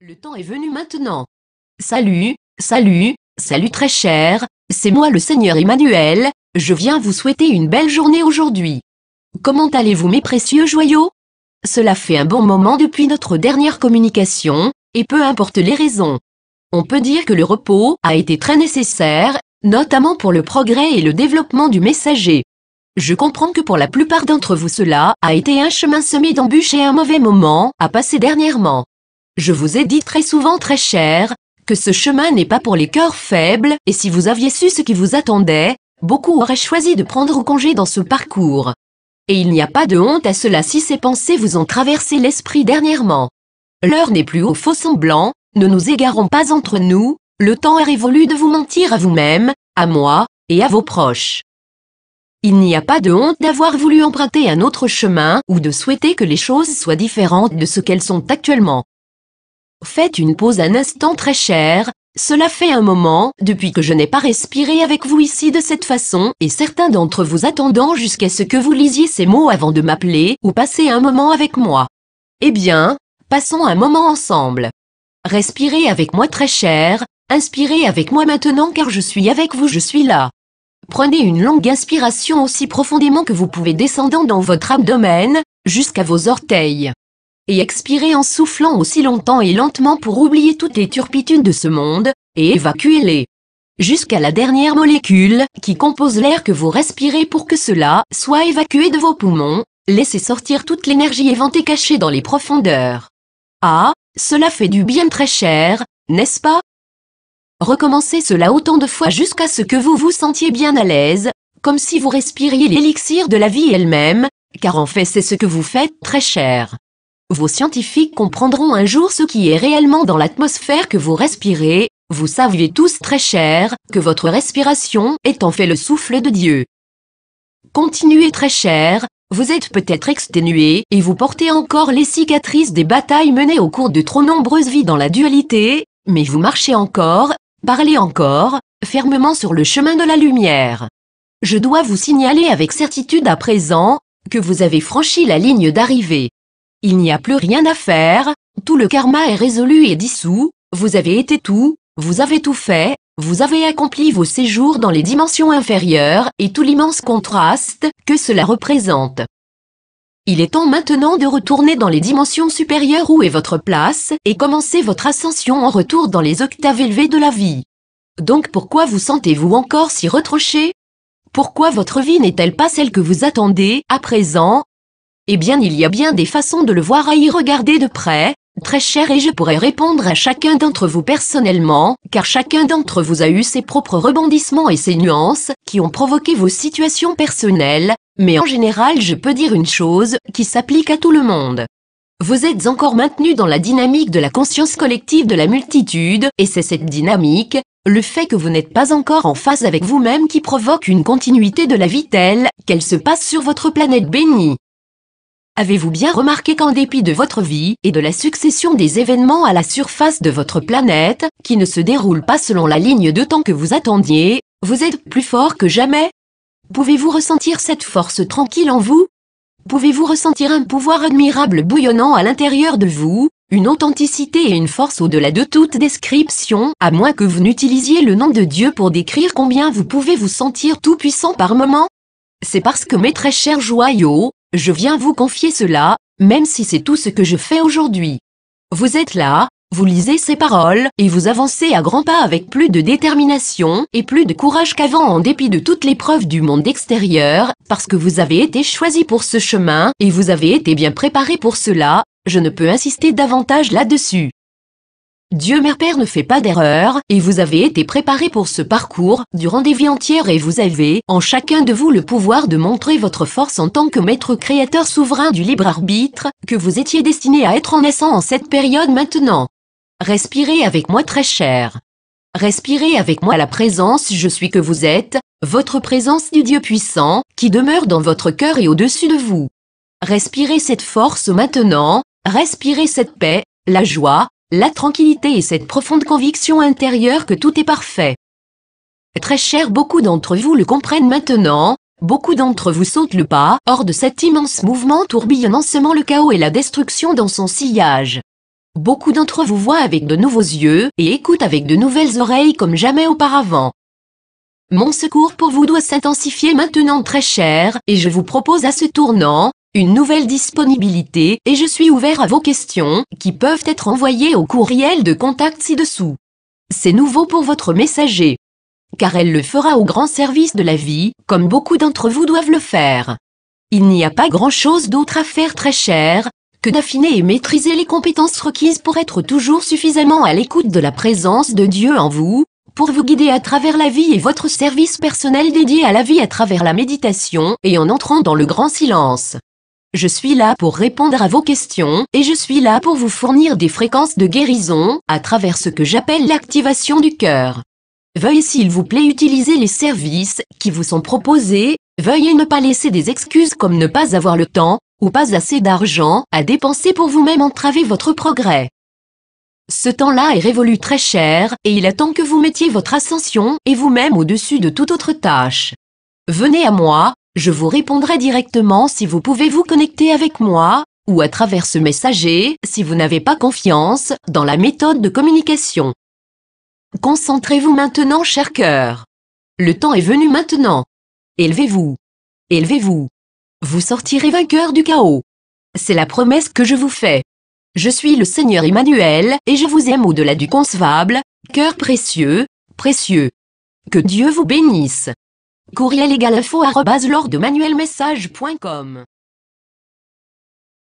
Le temps est venu maintenant. Salut, salut, salut très cher, c'est moi le Seigneur Emmanuel, je viens vous souhaiter une belle journée aujourd'hui. Comment allez-vous mes précieux joyaux? Cela fait un bon moment depuis notre dernière communication, et peu importe les raisons. On peut dire que le repos a été très nécessaire, notamment pour le progrès et le développement du messager. Je comprends que pour la plupart d'entre vous cela a été un chemin semé d'embûches et un mauvais moment à passer dernièrement. Je vous ai dit très souvent très cher, que ce chemin n'est pas pour les cœurs faibles, et si vous aviez su ce qui vous attendait, beaucoup auraient choisi de prendre congé dans ce parcours. Et il n'y a pas de honte à cela si ces pensées vous ont traversé l'esprit dernièrement. L'heure n'est plus au faux semblant, ne nous égarons pas entre nous, le temps est révolu de vous mentir à vous-même, à moi, et à vos proches. Il n'y a pas de honte d'avoir voulu emprunter un autre chemin ou de souhaiter que les choses soient différentes de ce qu'elles sont actuellement. Faites une pause un instant très cher, cela fait un moment depuis que je n'ai pas respiré avec vous ici de cette façon et certains d'entre vous attendant jusqu'à ce que vous lisiez ces mots avant de m'appeler ou passer un moment avec moi. Eh bien, passons un moment ensemble. Respirez avec moi très cher, inspirez avec moi maintenant car je suis avec vous, je suis là. Prenez une longue inspiration aussi profondément que vous pouvez descendant dans votre abdomen, jusqu'à vos orteils. Et expirez en soufflant aussi longtemps et lentement pour oublier toutes les turpitudes de ce monde, et évacuez-les. Jusqu'à la dernière molécule qui compose l'air que vous respirez pour que cela soit évacué de vos poumons, laissez sortir toute l'énergie éventée cachée dans les profondeurs. Ah, cela fait du bien très cher, n'est-ce pas? Recommencez cela autant de fois jusqu'à ce que vous vous sentiez bien à l'aise, comme si vous respiriez l'élixir de la vie elle-même, car en fait c'est ce que vous faites très cher. Vos scientifiques comprendront un jour ce qui est réellement dans l'atmosphère que vous respirez, vous saviez tous très cher, que votre respiration est en fait le souffle de Dieu. Continuez très cher, vous êtes peut-être exténué et vous portez encore les cicatrices des batailles menées au cours de trop nombreuses vies dans la dualité, mais vous marchez encore, parlez encore, fermement sur le chemin de la lumière. Je dois vous signaler avec certitude à présent, que vous avez franchi la ligne d'arrivée. Il n'y a plus rien à faire, tout le karma est résolu et dissous, vous avez été tout, vous avez tout fait, vous avez accompli vos séjours dans les dimensions inférieures et tout l'immense contraste que cela représente. Il est temps maintenant de retourner dans les dimensions supérieures où est votre place et commencer votre ascension en retour dans les octaves élevées de la vie. Donc pourquoi vous sentez-vous encore si retranché? Pourquoi votre vie n'est-elle pas celle que vous attendez à présent? Eh bien il y a bien des façons de le voir à y regarder de près, très cher et je pourrais répondre à chacun d'entre vous personnellement, car chacun d'entre vous a eu ses propres rebondissements et ses nuances qui ont provoqué vos situations personnelles, mais en général je peux dire une chose qui s'applique à tout le monde. Vous êtes encore maintenu dans la dynamique de la conscience collective de la multitude et c'est cette dynamique, le fait que vous n'êtes pas encore en phase avec vous-même qui provoque une continuité de la vie telle qu'elle se passe sur votre planète bénie. Avez-vous bien remarqué qu'en dépit de votre vie et de la succession des événements à la surface de votre planète, qui ne se déroulent pas selon la ligne de temps que vous attendiez, vous êtes plus fort que jamais? Pouvez-vous ressentir cette force tranquille en vous? Pouvez-vous ressentir un pouvoir admirable bouillonnant à l'intérieur de vous, une authenticité et une force au-delà de toute description, à moins que vous n'utilisiez le nom de Dieu pour décrire combien vous pouvez vous sentir tout-puissant par moment? C'est parce que mes très chers joyaux, je viens vous confier cela, même si c'est tout ce que je fais aujourd'hui. Vous êtes là, vous lisez ces paroles, et vous avancez à grands pas avec plus de détermination et plus de courage qu'avant en dépit de toutes les preuves du monde extérieur, parce que vous avez été choisi pour ce chemin, et vous avez été bien préparé pour cela, je ne peux insister davantage là-dessus. Dieu Mère Père ne fait pas d'erreur, et vous avez été préparé pour ce parcours durant des vies entières et vous avez, en chacun de vous le pouvoir de montrer votre force en tant que maître créateur souverain du libre arbitre, que vous étiez destiné à être en naissant en cette période maintenant. Respirez avec moi très cher. Respirez avec moi la présence je suis que vous êtes, votre présence du Dieu puissant, qui demeure dans votre cœur et au-dessus de vous. Respirez cette force maintenant, respirez cette paix, la joie, la tranquillité et cette profonde conviction intérieure que tout est parfait. Très cher, beaucoup d'entre vous le comprennent maintenant, beaucoup d'entre vous sautent le pas hors de cet immense mouvement tourbillonnant semant le chaos et la destruction dans son sillage. Beaucoup d'entre vous voient avec de nouveaux yeux et écoutent avec de nouvelles oreilles comme jamais auparavant. Mon secours pour vous doit s'intensifier maintenant très cher, et je vous propose à ce tournant, une nouvelle disponibilité, et je suis ouvert à vos questions, qui peuvent être envoyées au courriel de contact ci-dessous. C'est nouveau pour votre messager. Car elle le fera au grand service de la vie, comme beaucoup d'entre vous doivent le faire. Il n'y a pas grand-chose d'autre à faire très cher, que d'affiner et maîtriser les compétences requises pour être toujours suffisamment à l'écoute de la présence de Dieu en vous, pour vous guider à travers la vie et votre service personnel dédié à la vie à travers la méditation et en entrant dans le grand silence. Je suis là pour répondre à vos questions et je suis là pour vous fournir des fréquences de guérison à travers ce que j'appelle l'activation du cœur. Veuillez s'il vous plaît utiliser les services qui vous sont proposés, veuillez ne pas laisser des excuses comme ne pas avoir le temps ou pas assez d'argent à dépenser pour vous-même entraver votre progrès. Ce temps-là est révolu très cher et il attend que vous mettiez votre ascension et vous-même au-dessus de toute autre tâche. Venez à moi, je vous répondrai directement si vous pouvez vous connecter avec moi, ou à travers ce messager si vous n'avez pas confiance dans la méthode de communication. Concentrez-vous maintenant, cher cœur. Le temps est venu maintenant. Élevez-vous. Élevez-vous. Vous sortirez vainqueur du chaos. C'est la promesse que je vous fais. Je suis le Seigneur Emmanuel et je vous aime au-delà du concevable, cœur précieux, précieux. Que Dieu vous bénisse. Courriel @info@lordemanuelmessage.com